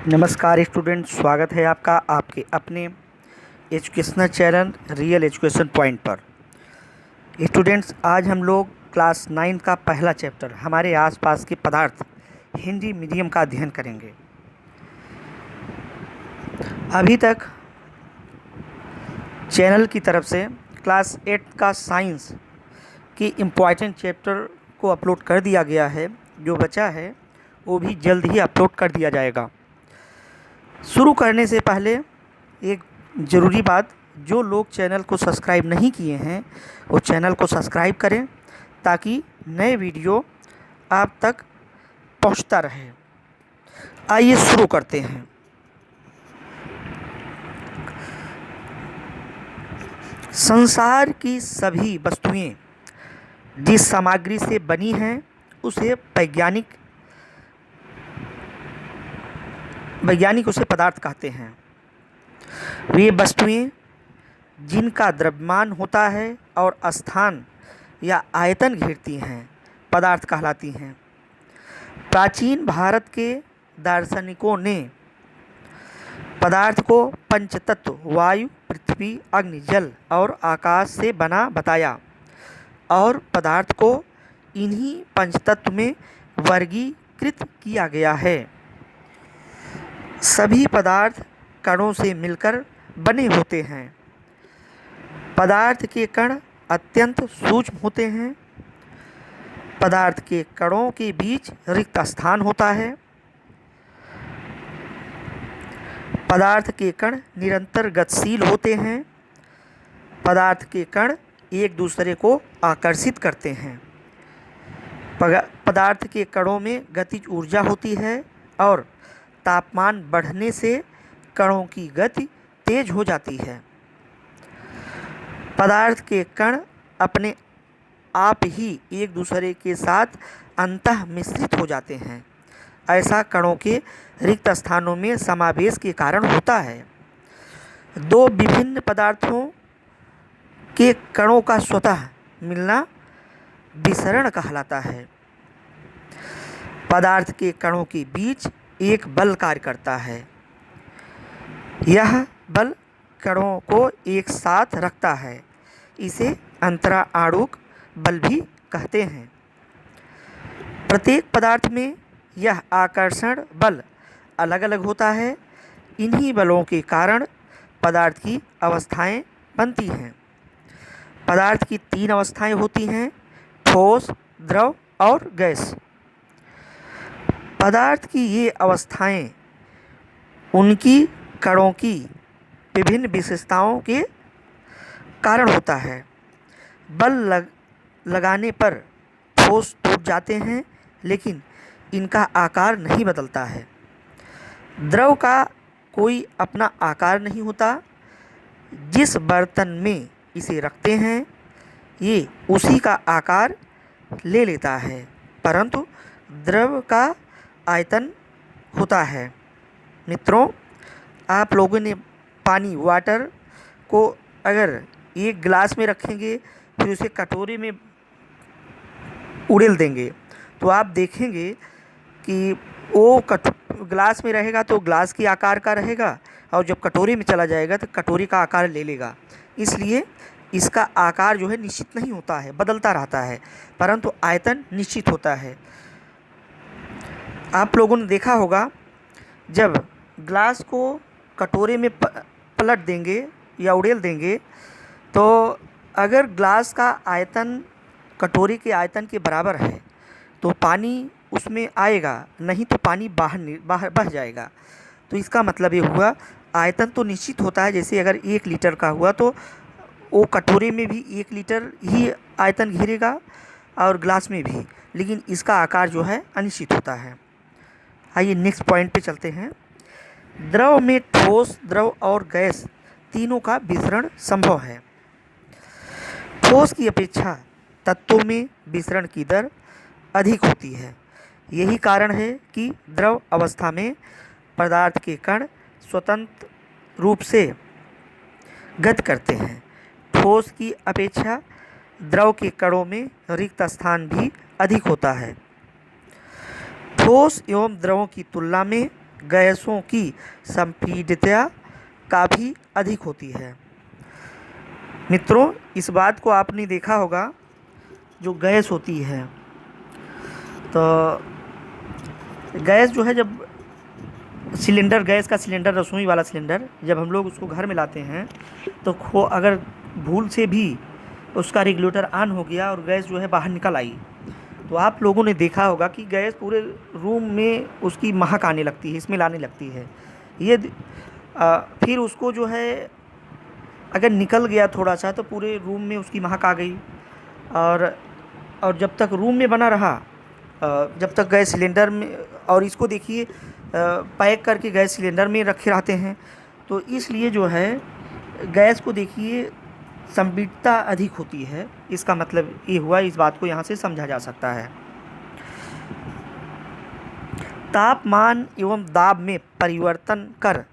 नमस्कार स्टूडेंट, स्वागत है आपका आपके अपने educational channel real education point पर। स्टूडेंट्स, आज हम लोग क्लास 9 का पहला चैप्टर हमारे आसपास के पदार्थ हिंदी मीडियम का अध्ययन करेंगे। अभी तक चैनल की तरफ से क्लास 8 का साइंस की इम्पॉर्टेंट चैप्टर को अपलोड कर दिया गया है। जो बचा है वो भी जल्द ही अपलोड कर दिया जाएगा। शुरू करने से पहले एक ज़रूरी बात, जो लोग चैनल को सब्सक्राइब नहीं किए हैं वो चैनल को सब्सक्राइब करें ताकि नए वीडियो आप तक पहुंचता रहे। आइए शुरू करते हैं। संसार की सभी वस्तुएं जिस सामग्री से बनी हैं उसे वैज्ञानिक उसे पदार्थ कहते हैं। वे वस्तुएं जिनका द्रव्यमान होता है और स्थान या आयतन घेरती हैं पदार्थ कहलाती हैं। प्राचीन भारत के दार्शनिकों ने पदार्थ को पंचतत्व वायु, पृथ्वी, अग्नि, जल और आकाश से बना बताया और पदार्थ को इन्हीं पंचतत्व में वर्गीकृत किया गया है। सभी पदार्थ कणों से मिलकर बने होते हैं। पदार्थ के कण अत्यंत सूक्ष्म होते हैं। पदार्थ के कणों के बीच रिक्त स्थान होता है। पदार्थ के कण निरंतर गतिशील होते हैं। पदार्थ के कण एक दूसरे को आकर्षित करते हैं। पदार्थ के कणों में गतिज ऊर्जा होती है और तापमान बढ़ने से कणों की गति तेज हो जाती है। पदार्थ के कण अपने आप ही एक दूसरे के साथ अंतः मिश्रित हो जाते हैं। ऐसा कणों के रिक्त स्थानों में समावेश के कारण होता है। दो विभिन्न पदार्थों के कणों का स्वतः मिलना विसरण कहलाता है। पदार्थ के कणों के बीच एक बल कार्य करता है। यह बल कणों को एक साथ रखता है। इसे अंतराआणुक बल भी कहते हैं। प्रत्येक पदार्थ में यह आकर्षण बल अलग अलग होता है। इन्हीं बलों के कारण पदार्थ की अवस्थाएं बनती हैं। पदार्थ की 3 अवस्थाएं होती हैं: ठोस, द्रव और गैस। पदार्थ की ये अवस्थाएं उनकी कणों की विभिन्न विशेषताओं के कारण होता है। बल लगाने पर ठोस टूट जाते हैं, लेकिन इनका आकार नहीं बदलता है। द्रव का कोई अपना आकार नहीं होता। जिस बर्तन में इसे रखते हैं ये उसी का आकार ले लेता है, परंतु द्रव का आयतन होता है। मित्रों, आप लोगों ने पानी वाटर को अगर एक गिलास में रखेंगे फिर उसे कटोरे में उड़ेल देंगे तो आप देखेंगे कि वो गिलास में रहेगा तो गिलास के आकार का रहेगा और जब कटोरे में चला जाएगा तो कटोरी का आकार ले लेगा। इसलिए इसका आकार जो है निश्चित नहीं होता है, बदलता रहता है, परंतु आयतन निश्चित होता है। आप लोगों ने देखा होगा, जब ग्लास को कटोरे में पलट देंगे या उड़ेल देंगे तो अगर ग्लास का आयतन कटोरी के आयतन के बराबर है तो पानी उसमें आएगा, नहीं तो पानी बाहर बह जाएगा। तो इसका मतलब ये हुआ आयतन तो निश्चित होता है। जैसे अगर 1 लीटर का हुआ तो वो कटोरे में भी 1 लीटर ही आयतन घेरेगा और ग्लास में भी, लेकिन इसका आकार जो है अनिश्चित होता है। आइए नेक्स्ट पॉइंट पे चलते हैं। द्रव में ठोस, द्रव और गैस तीनों का विसरण संभव है। ठोस की अपेक्षा तत्वों में विसरण की दर अधिक होती है। यही कारण है कि द्रव अवस्था में पदार्थ के कण स्वतंत्र रूप से गति करते हैं। ठोस की अपेक्षा द्रव के कणों में रिक्त स्थान भी अधिक होता है। ठोस एवं द्रवों की तुलना में गैसों की संपीडितता काफ़ी अधिक होती है। मित्रों, इस बात को आपने देखा होगा, जो गैस होती है, तो गैस जो है, जब सिलेंडर, गैस का सिलेंडर, रसोई वाला सिलेंडर, जब हम लोग उसको घर में लाते हैं तो अगर भूल से भी उसका रेगुलेटर ऑन हो गया और गैस जो है बाहर निकल आई, तो आप लोगों ने देखा होगा कि गैस पूरे रूम में उसकी महक आने लगती है, स्मेल आने लगती है। ये फिर उसको जो है अगर निकल गया थोड़ा सा तो पूरे रूम में उसकी महक आ गई, और जब तक रूम में बना रहा, जब तक गैस सिलेंडर में, और इसको देखिए पैक करके गैस सिलेंडर में रखे रहते हैं, तो इसलिए जो है गैस को देखिए संपीड़ितता अधिक होती है। इसका मतलब ये हुआ, इस बात को यहाँ से समझा जा सकता है। तापमान एवं दाब में परिवर्तन कर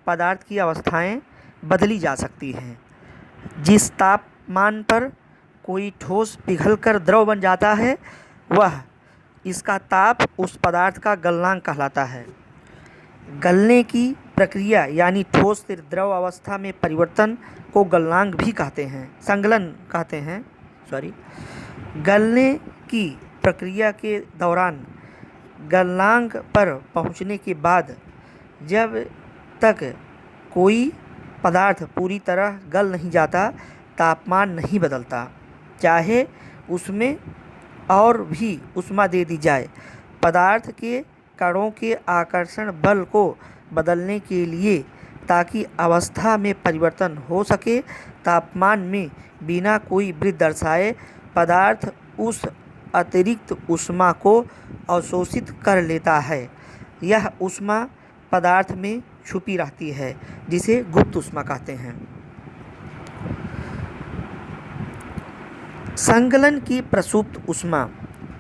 पदार्थ की अवस्थाएं बदली जा सकती हैं। जिस तापमान पर कोई ठोस पिघलकर द्रव बन जाता है, वह इसका ताप उस पदार्थ का गलनांक कहलाता है। गलने की प्रक्रिया यानी ठोस से द्रव अवस्था में परिवर्तन को गलनांक भी कहते हैं, संगलन कहते हैं, गलने की प्रक्रिया के दौरान गलनांक पर पहुंचने के बाद जब तक कोई पदार्थ पूरी तरह गल नहीं जाता, तापमान नहीं बदलता, चाहे उसमें और भी ऊष्मा दे दी जाए। पदार्थ के कणों के आकर्षण बल को बदलने के लिए, ताकि अवस्था में परिवर्तन हो सके, तापमान में बिना कोई वृद्धि दर्शाए पदार्थ उस अतिरिक्त ऊष्मा को अवशोषित कर लेता है। यह ऊष्मा पदार्थ में छुपी रहती है, जिसे गुप्त ऊष्मा कहते हैं। संगलन की प्रसुप्त ऊष्मा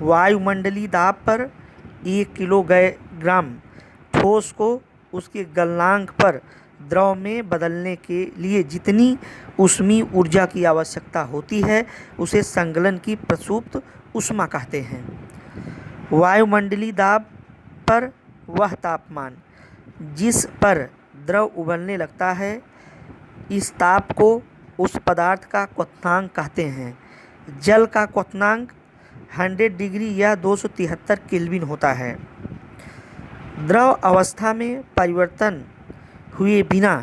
वायुमंडलीय दाब पर 1 किलोग्राम ठोस को उसके गलनांक पर द्रव में बदलने के लिए जितनी ऊष्मीय ऊर्जा की आवश्यकता होती है, उसे संगलन की प्रसुप्त ऊष्मा कहते हैं। वायुमंडलीय दाब पर वह तापमान जिस पर द्रव उबलने लगता है, इस ताप को उस पदार्थ का क्वथनांक कहते हैं। जल का क्वथनांक 100 डिग्री या 273 केल्विन होता है। द्रव अवस्था में परिवर्तन हुए बिना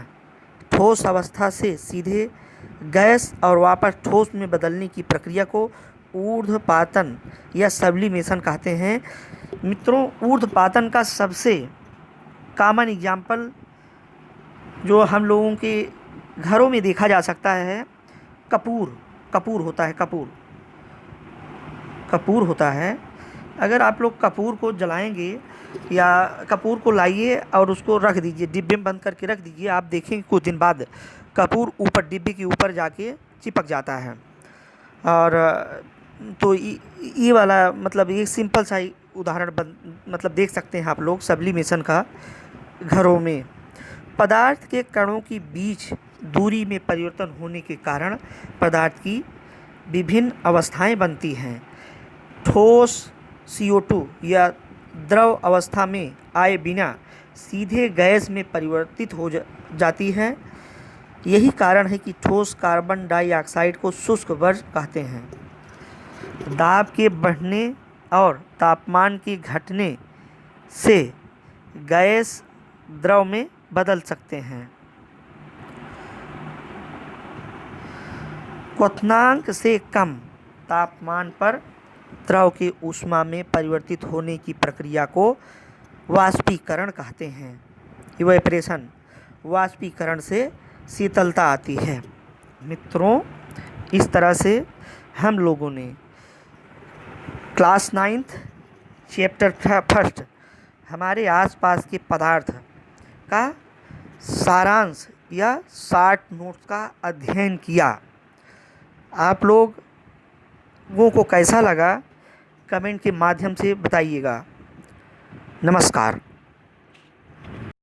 ठोस अवस्था से सीधे गैस और वापस ठोस में बदलने की प्रक्रिया को ऊर्ध्वपातन या सब्लिमेशन कहते हैं। मित्रों, ऊर्ध्वपातन का सबसे कॉमन एग्जाम्पल जो हम लोगों के घरों में देखा जा सकता है, कपूर होता है। अगर आप लोग कपूर को जलाएंगे या कपूर को लाइए और उसको रख दीजिए, डिब्बे में बंद करके रख दीजिए, आप देखेंगे कुछ दिन बाद कपूर ऊपर डिब्बे के ऊपर जाके चिपक जाता है। और तो ये वाला मतलब एक सिंपल सा उदाहरण मतलब देख सकते हैं आप लोग सब्लिमेशन का घरों में। पदार्थ के कणों की बीच दूरी में परिवर्तन होने के कारण पदार्थ की विभिन्न अवस्थाएं बनती हैं। ठोस CO2 या द्रव अवस्था में आए बिना सीधे गैस में परिवर्तित हो जाती है। यही कारण है कि ठोस कार्बन डाइऑक्साइड को शुष्क वर्ज्य कहते हैं। दाब के बढ़ने और तापमान के घटने से गैस द्रव में बदल सकते हैं। क्वथनांक से कम तापमान पर द्रव के ऊष्मा में परिवर्तित होने की प्रक्रिया को वाष्पीकरण कहते हैं। इवेपोरेशन, वाष्पीकरण से शीतलता आती है। मित्रों, इस तरह से हम लोगों ने क्लास 9th चैप्टर 1 हमारे आसपास के पदार्थ का सारांश या शॉर्ट नोट्स का अध्ययन किया। आप लोगों को कैसा लगा, कमेंट के माध्यम से बताइएगा। नमस्कार।